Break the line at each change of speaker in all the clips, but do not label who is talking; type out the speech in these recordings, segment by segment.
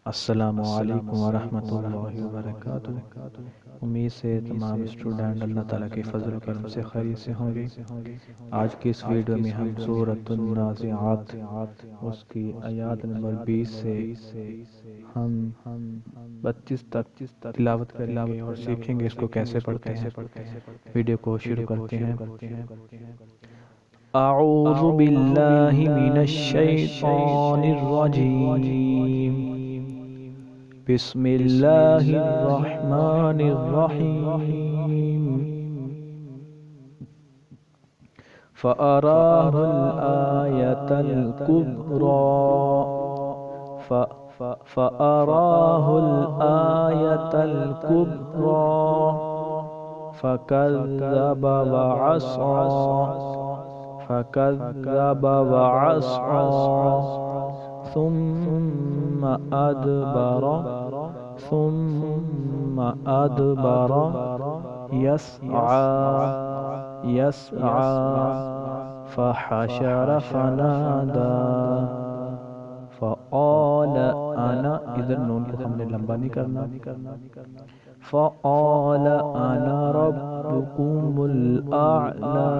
السلام علیکم ورحمۃ اللہ وبرکاتہ۔ امید سے تمام اسٹوڈنٹ اللہ تعالیٰ کے فضل و کرم سے خیریت سے ہوں گے۔ آج کی اس ویڈیو میں ہم سورۃ النازعات اس کی آیات نمبر 20 سے ہم 32 تک تلاوت کریں گے اور سیکھیں گے اس کو کیسے پڑھتے ہیں۔ ویڈیو کو شروع کرتے ہیں۔ اعوذ باللہ من الشیطان الرجیم، بسم اللہ الرحمن الرحیم۔ فَأَرَاهُ الْآيَةَ الْكُبْرَى فَأَرَاهُ الْآيَةَ الْكُبْرَى فَكَذَّبَ وَعَصَى ثُمَّ أَدْبَرَ يَسْعَى فَحَشَرَ فَنَادَى فَقَالَ أَنَا، ادھر نون کو ہم نے لمبا نہیں کرنا، فَقَالَ أَنَا رَبُّكُمُ الْأَعْلَى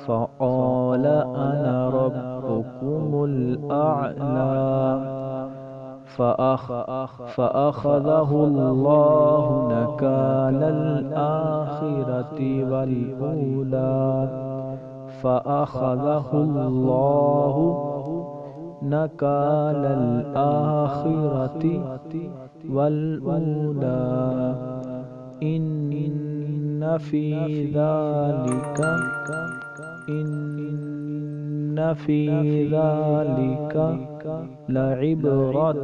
فَقَالَ أَنَا رَبُّكُمُ الْأَعْلَى فَأَخَذَهُ اللَّهُ نَكَالَ الْآخِرَةِ وَالْأُولَى فَأَخَذَهُ اللَّهُ نَكَالَ الْآخِرَةِ وَالْأُولَى إِنَّ فِي ذَلِكَ لَعِبْرَةً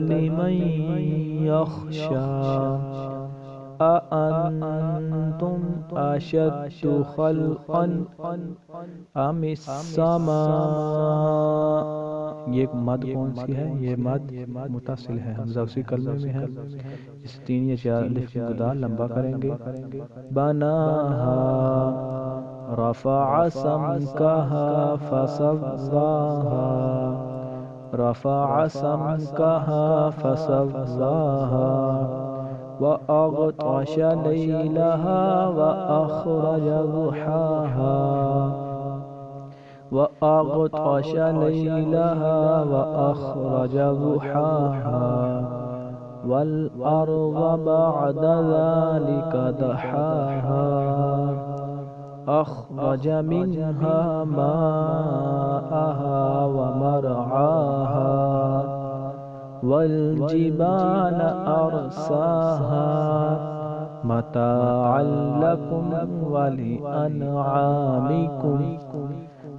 لِمَن يَخْشَى أَأَنْتُمْ أَشَدُّ خَلْقًا أَمِ السَّمَاءُ۔ یہ مد کون سی ہے؟ یہ مد متصل ہے، حمزہ اسی کلمے میں ہے۔ اس 3 یا 4 الف کی گدا لمبا کریں گے۔ بناہا رفع سمکہا فسواہا وَأَغْطَشَ لَيْلَهَا وَأَخْرَجَ ضُحَاهَا وَالْأَرْضَ بَعْدَ ذَلِكَ دَحَاهَا أَخْرَجَ مِنْهَا مَاءَهَا وَمَرْعَاهَا وَالْجِبَالَ أَرْسَاهَا مَتَاعًا لَكُمْ وَلِأَنْعَامِكُمْ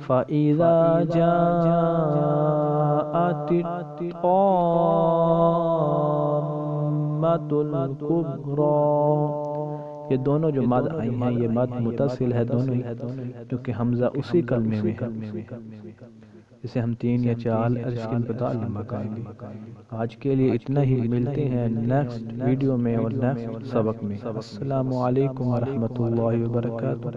فَإِذَا جَاءَتِ الطَّامَّةُ الْكُبْرَى۔ یہ دونوں جو مد آئی ہیں یہ مد متصل ہے دونوں ہی، کیونکہ حمزہ اسی کلمے میں ہے۔ اسے ہم 3 یا 4 الف کی گدا لمبا کریں گے۔ آج کے لیے اتنا ہی، ملتے ہیں نیکسٹ ویڈیو میں اور نیکسٹ سبق میں۔ السلام علیکم ورحمۃ اللہ وبرکاتہ۔